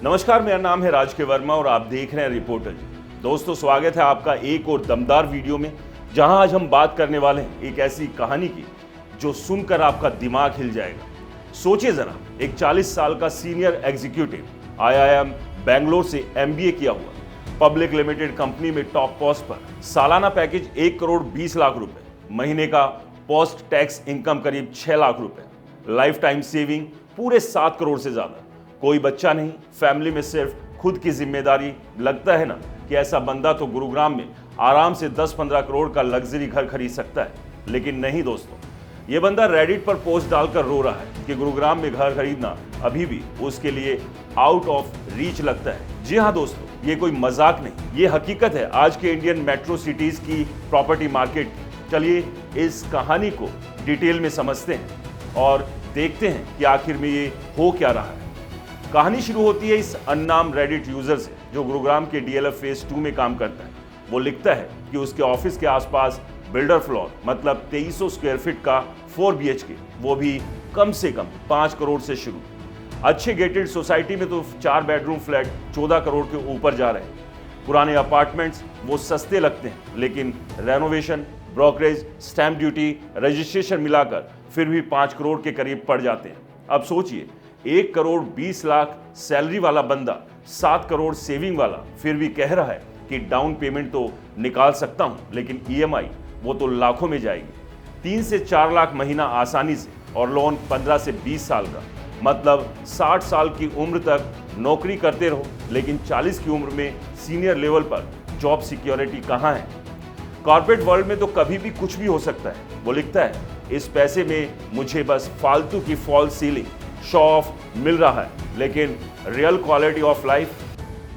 नमस्कार, मेरा नाम है राज के वर्मा और आप देख रहे हैं रिपोर्टर जी। दोस्तों, स्वागत है आपका एक और दमदार वीडियो में, जहां आज हम बात करने वाले हैं एक ऐसी कहानी की जो सुनकर आपका दिमाग हिल जाएगा। सोचिए जरा, एक 40 साल का सीनियर एग्जीक्यूटिव, IIM बेंगलोर से MBA किया हुआ, पब्लिक लिमिटेड कंपनी में टॉप पोस्ट पर, सालाना पैकेज 1 करोड़ 20 लाख रुपए, महीने का पोस्ट टैक्स इनकम करीब 6 लाख रुपए, लाइफ टाइम सेविंग पूरे 7 करोड़ से ज्यादा, कोई बच्चा नहीं, फैमिली में सिर्फ खुद की जिम्मेदारी। लगता है ना कि ऐसा बंदा तो गुरुग्राम में आराम से 10-15 करोड़ का लग्जरी घर खरीद सकता है। लेकिन नहीं दोस्तों, ये बंदा रेडिट पर पोस्ट डालकर रो रहा है कि गुरुग्राम में घर खरीदना अभी भी उसके लिए आउट ऑफ रीच लगता है। जी हाँ दोस्तों, ये कोई मजाक नहीं, ये हकीकत है आज के इंडियन मेट्रो सिटीज की प्रॉपर्टी मार्केट। चलिए इस कहानी को डिटेल में समझते हैं और देखते हैं कि आखिर में ये हो क्या रहा है। कहानी शुरू होती है इस अननाम रेडिट यूजर से, जो गुरुग्राम के DLF फेज 2 में काम करता है। वो लिखता है कि उसके ऑफिस के आसपास बिल्डर फ्लोर, मतलब 2300 स्क्वायर फीट का 4 BHK, वो भी कम से कम 5 करोड़ से शुरू। अच्छे गेटेड सोसाइटी में तो 4 बेडरूम फ्लैट 14 करोड़ के ऊपर जा रहे हैं। पुराने अपार्टमेंट्स वो सस्ते लगते हैं, लेकिन renovation, brokerage, stamp duty, registration मिलाकर फिर भी 5 करोड़ के करीब पड़ जाते हैं। अब सोचिए, 1 करोड़ 20 लाख सैलरी वाला बंदा 7 करोड़ सेविंग वाला फिर भी कह रहा है कि डाउन पेमेंट तो निकाल सकता हूं, लेकिन EMI वो तो लाखों में जाएगी। 3 से 4 लाख महीना आसानी से, और लोन 15 से 20 साल का, मतलब 60 साल की उम्र तक नौकरी करते रहो, लेकिन 40 की उम्र में सीनियर लेवल पर जॉब सिक्योरिटी कहाँ है। कॉर्पोरेट वर्ल्ड में तो कभी भी कुछ भी हो सकता है। वो लिखता है, इस पैसे में मुझे बस फालतू की फॉल सीलिंग, शो ऑफ मिल रहा है, लेकिन real quality of life,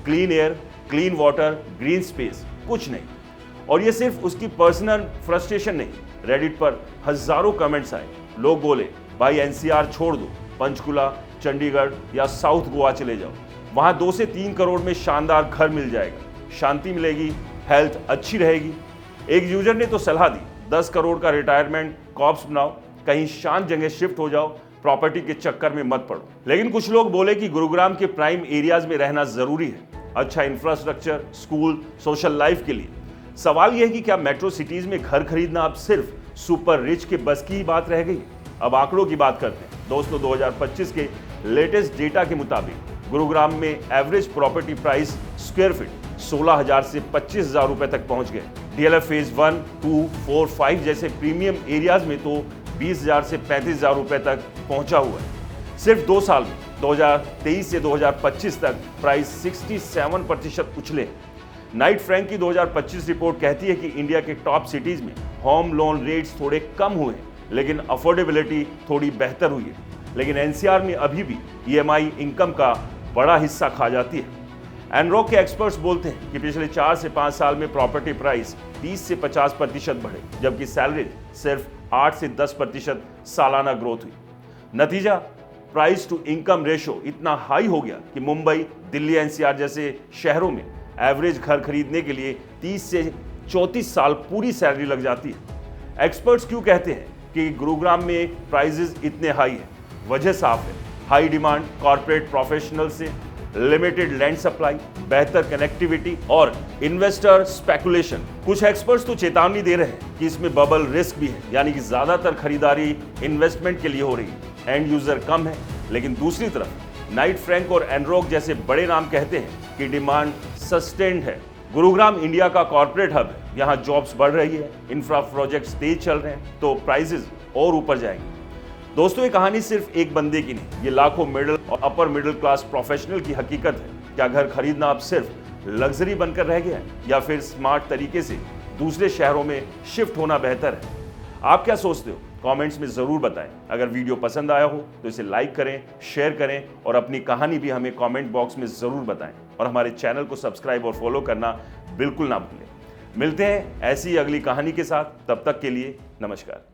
clean air, clean water, green space कुछ नहीं। और ये सिर्फ उसकी पर्सनल फ्रस्ट्रेशन नहीं, रेडिट पर हजारों कमेंट्स आए। लोग बोले, भाई NCR छोड़ दो, पंचकुला, चंडीगढ़ या साउथ गोवा चले जाओ, वहां 2 से 3 करोड़ में शानदार घर मिल जाएगा, शांति मिलेगी, हेल्थ अच्छी रहेगी। एक यूजर ने तो सलाह दी, 10 करोड़ का रिटायरमेंट कॉर्प्स बनाओ, कहीं शांत जगह शिफ्ट हो जाओ, प्रॉपर्टी के चक्कर में मत पड़ो। लेकिन कुछ लोग बोले कि गुरुग्राम के प्राइम एरियाज में रहना जरूरी है, अच्छा इंफ्रास्ट्रक्चर, स्कूल, सोशल लाइफ के लिए। सवाल यह है कि क्या मेट्रो सिटीज में घर खरीदना अब सिर्फ सुपर रिच के बस की ही बात रह गई? अब आंकड़ों की बात करते हैं दोस्तों। 2025 के लेटेस्ट डेटा के मुताबिक गुरुग्राम में average property price square feet 16,000 से 25,000 रुपए तक पहुंच गए। DLF फेज 1, 2, 4, 5 जैसे प्रीमियम एरियाज में तो 20,000 से 35,000 रुपए तक पहुंचा हुआ है। सिर्फ 2 साल में 2023 से 2025 तक प्राइस 67% उछले। नाइट फ्रैंक की 2025 रिपोर्ट कहती है कि इंडिया के टॉप सिटीज में होम लोन रेट्स थोड़े कम हुए हैं, लेकिन अफोर्डेबिलिटी थोड़ी बेहतर हुई है। लेकिन NCR में अभी भी EMI इनकम का बड़ा हिस्सा खा जाती है। एनरॉक के एक्सपर्ट्स बोलते हैं कि पिछले 4 से 5 साल में प्रॉपर्टी प्राइस 30 से 50% बढ़े, जबकि सैलरी सिर्फ 8 से 10% सालाना ग्रोथ हुई। नतीजा, प्राइस टू इनकम रेशो इतना हाई हो गया कि मुंबई, दिल्ली, NCR जैसे शहरों में एवरेज घर खरीदने के लिए 30 से 34 साल पूरी सैलरी लग जाती है। एक्सपर्ट्स क्यों कहते हैं कि गुरुग्राम में प्राइसेस इतने हाई हैं? वजह साफ है, हाई डिमांड कॉर्पोरेट प्रोफेशनल से, लिमिटेड लैंड सप्लाई, बेहतर कनेक्टिविटी और इन्वेस्टर स्पेकुलेशन। कुछ एक्सपर्ट्स तो चेतावनी दे रहे हैं कि इसमें बबल रिस्क भी है, यानी कि ज्यादातर खरीदारी इन्वेस्टमेंट के लिए हो रही है, एंड यूजर कम है। लेकिन दूसरी तरफ नाइट फ्रैंक और एनरॉक जैसे बड़े नाम कहते हैं कि डिमांड सस्टेन्ड है। गुरुग्राम इंडिया का कॉर्पोरेट हब है, यहाँ जॉब्स बढ़ रही है, इंफ्रा प्रोजेक्ट्स तेज चल रहे हैं, तो प्राइसेस और ऊपर जाएंगे। दोस्तों, ये कहानी सिर्फ एक बंदे की नहीं, ये लाखों मिडिल और अपर मिडिल क्लास प्रोफेशनल की हकीकत है। क्या घर खरीदना अब सिर्फ लग्जरी बनकर रह गया है, या फिर स्मार्ट तरीके से दूसरे शहरों में शिफ्ट होना बेहतर है? आप क्या सोचते हो? कमेंट्स में जरूर बताएं। अगर वीडियो पसंद आया हो तो इसे लाइक करें, शेयर करें और अपनी कहानी भी हमें कमेंट बॉक्स में जरूर बताएं। और हमारे चैनल को सब्सक्राइब और फॉलो करना बिल्कुल ना भूलें। मिलते हैं ऐसी अगली कहानी के साथ, तब तक के लिए नमस्कार।